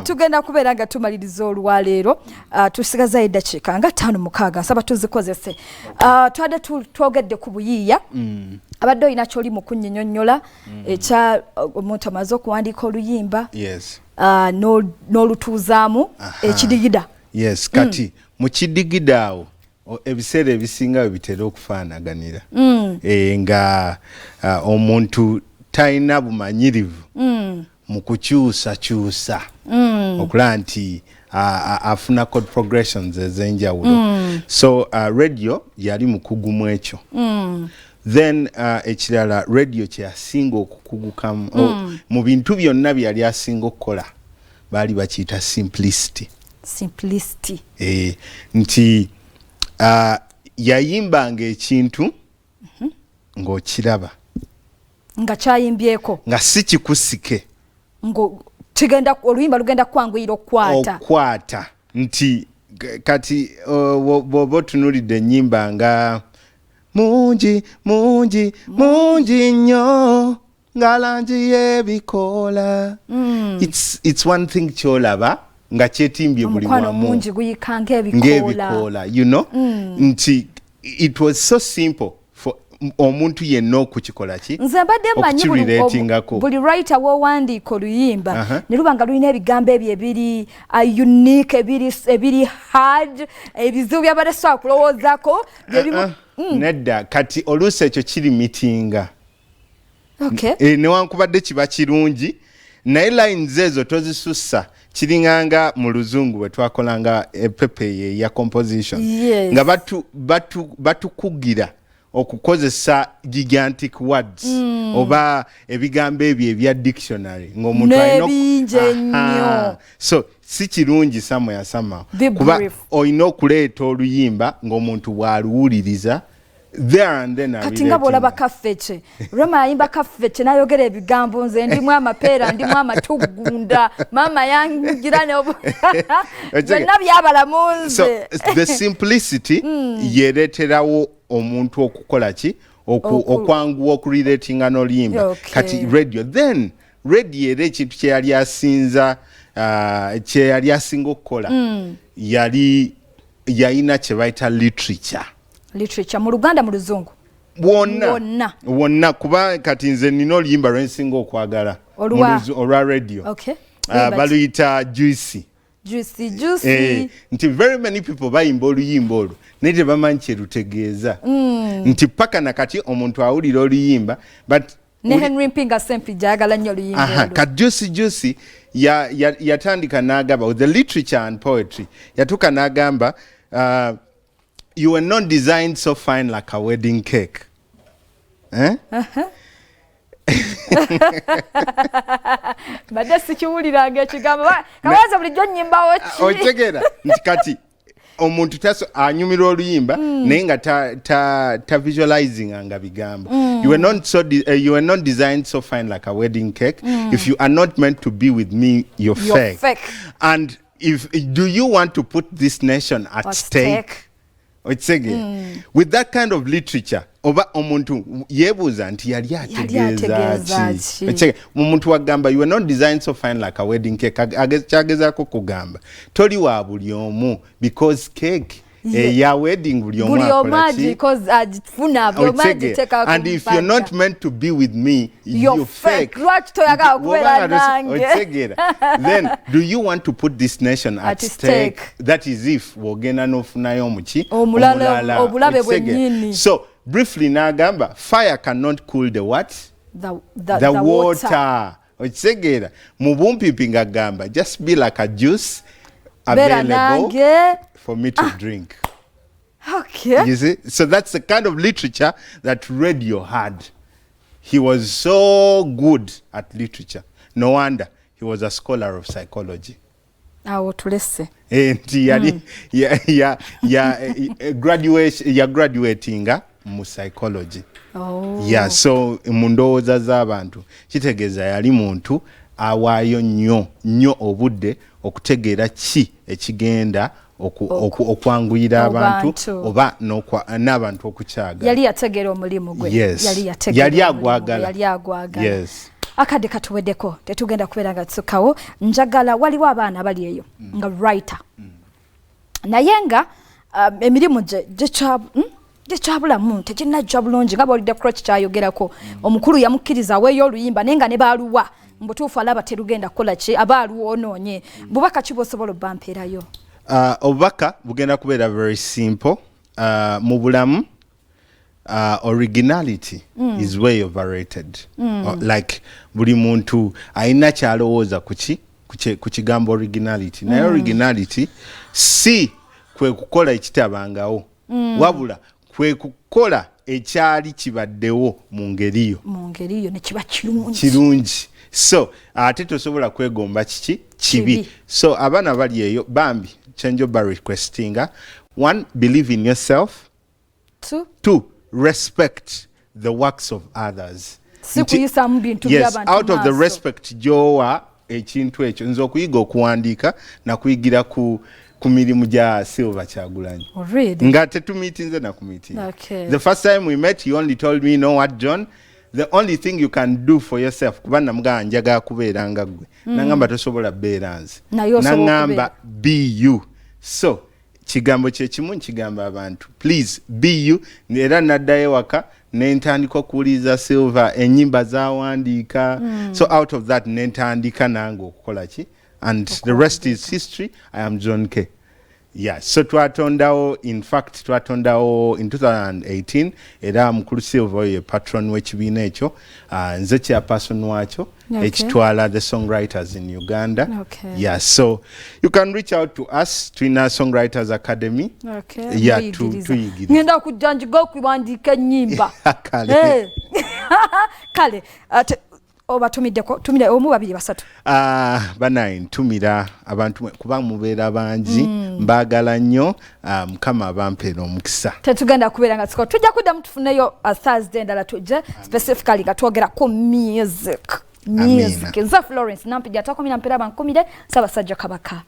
tugenda kubeera nga tumaliriza olwaleero tusigaza eddakiika nga 5-6 nsaba tuzikozese twadde twogedde ku buyiiya abadde olina kyoli mu kunnyonnyonnyola ekya omuntu amaze okuwandiika oluyimba n'olutuuzaamu ekidigida yes kati mu kidigida awo ebiseera ebisinga we bitera okufaanaganira nga omuntu talina bumanyirivu mu kukyusakyusa okulaba nti afuna chord progressions ez'enjawulo so radio yali mukugu mu ekyo then ekirala radio kyeyasinga okukugukamu mu bintu byonna byali asinga okukola baali bakiyita simplicity nti yayimbanga ekintu ng'okiraba nga kyayimbyeko nga si kikusike oluyimba lugenda kwanguyira okukwata nti kati bw'oba otunuulidde ennyimba nga mungi nnyo nga langi y'ebikoola it's one thing kyolaba nga kyetimbye buli wamu ng'ebikoola you know nti it was so simple for omuntu yenna okukikola ki nze mbadde mmanyi buli writer w'owandiika oluyimba ne luba nga lulina ebigambo ebyo ebiri unique ebiri hard ebizibu byabadde sobola kulowoozaako nedda kati oluusi ekyo kiri mitinga newankubadde kiba kirungi naye lines ezo tozisussa kiringanga mu luzungu bwe twakolanga epepe ya composition nga batukugira okukozesa gigantic words oba ebigambo ebyo ebya dictionary ng'omuntu alina so si kirungi somewhere somehow kuba olina okuleeta oluyimba ng'omuntu bw'aluwuliriza there and then kati nga bw'olaba kaffeke Roma ayimba kaffeke n'ayogera ebigambo nze ndimu amapeera ndimu amatugunda maama yangira byonna byabala mu nze so the simplicity yereeterawo omuntu okukola ki okwanguwa okurelatinga n'oluyimba kati radio then radio era ekintu kyeyali asinga okukola yalina kye bayita literature mu Luganda mu Luzungu wonna kuba kati nze nina oluyimba lwensinga okwagala olwa radio baluyita juicy nti very many people bayimba oluyimba olwo naye tebamanyi kyerutegeeza nti paka nakati omuntu awulira oluyimba but ne Henry Mpinga Sempi jagala nnyo oluyimba ka juicy yatandika n'agamba with the literature and poetry yatuka n'agamba you were not designed so fine like a wedding cake. Bade sikiwuliranga ekigambo kawaza bulijjo nnyimbawo ki otegera nti kati omuntu taso anyumira oluyimba naye nga ta visualizing anga bigambo you were not designed so fine like a wedding cake if you are not meant to be with me you're fake and do you want to put this nation at stake? With that kind of literature oba omuntu yebuuza nti yali ategeeza ki omuntu wagamba you were not designed so fine like a wedding cake kyagezaako kugamba toli wa buli omu because cake ya wedding buli omu akola ki and if you're not meant to be with me you're fake then do you want to put this nation at stake? That is if wogenda n'ofunayo omuki omulala obulabe bwennyini. So briefly n'agamba fire cannot cool the what? The water. Okitegeera mu bumpipi ng'agamba just be like a juice available for me to drink. Okay. You see? So that's the kind of literature that radio had. He was so good at literature. No wonder he was a scholar of psychology. Awo tulese. Nti yali graduatinga mu psychology. Yeah, so mu ndowooza z'abantu kitegeeza yali muntu awaayo nnyo obudde okutegeera ki ekigenda okwanguyira abantu oba n'abantu okukyaga. Yali yategeera omulimu gwe. Yes. Yali agwagala. Yes. akadde katuweddeko tetugenda kubeera nga tusukawo njagala waliwo abaana bali eyo nga writer naye nga emirimu gyekyabulamu teginnajja bulungi nga bwolidde Croch kyayogerako omukulu yamukkiriza aweeyo oluyimba naye nga ne baaluwa mbutuufu alaba terugenda kukola ki aba aluwonoonye bubaka ki bw'osobola obbampeerayo obubaka bugenda kubeera very simple mu bulamu originality is way overrated like buli muntu alina kyalowooza ku kigambo originality naye originality si kwe kukola ekitabangawo wabula kwe kukola ekyali kibaddewo mu ngeriyo ne kiba kirungi so ate tosobola kwegomba kibi so abaana bali eyo bambi kyenjoba requestinga 1 believe in yourself 2 respect the works of others yes out of the respect gyowa ekintu ekyo nze okuyiga okuwandiika nakuyigira ku mirimu gya Silver Kyagulanyi nga tetumiitinze nakumiitinga the first time we met he only told me you know what John the only thing you can do for yourself kuba namugamba njagala kubeera nga ggwe nangamba tosobola beera nze nangamba be you so kigambo kyekimu nkigamba abantu please be you era naddayo waka nentandika okuwuliriza Silver ennyimba zawandiika so out of that nentandika nange okukola ki and the rest is history. I am John K. Yeah, so twatondawo in fact twatondawo in 2018 era mukulu Silver ye patron w'ekibiina ekyo nze chairperson wakyo ekitwala the songwriters in Uganda. Yeah, so you can reach out to us Twina Songwriters Academy. Yeah, tuyigiriza ngenda kujjanjiga okuwandiika ennyimba kale obatumiddeko tumira omu babiri basatu banayi ntumira abantu kuba mubeera bangi mbagala nnyo mukama abampeera omukisa tetugenda kubeera nga tuko tujja kuddamu tufuneyo Thursday endala tujja specifically nga twogera ku music nza Florence nampiga takomina mpera bankumire Ssaabasajja Kabaka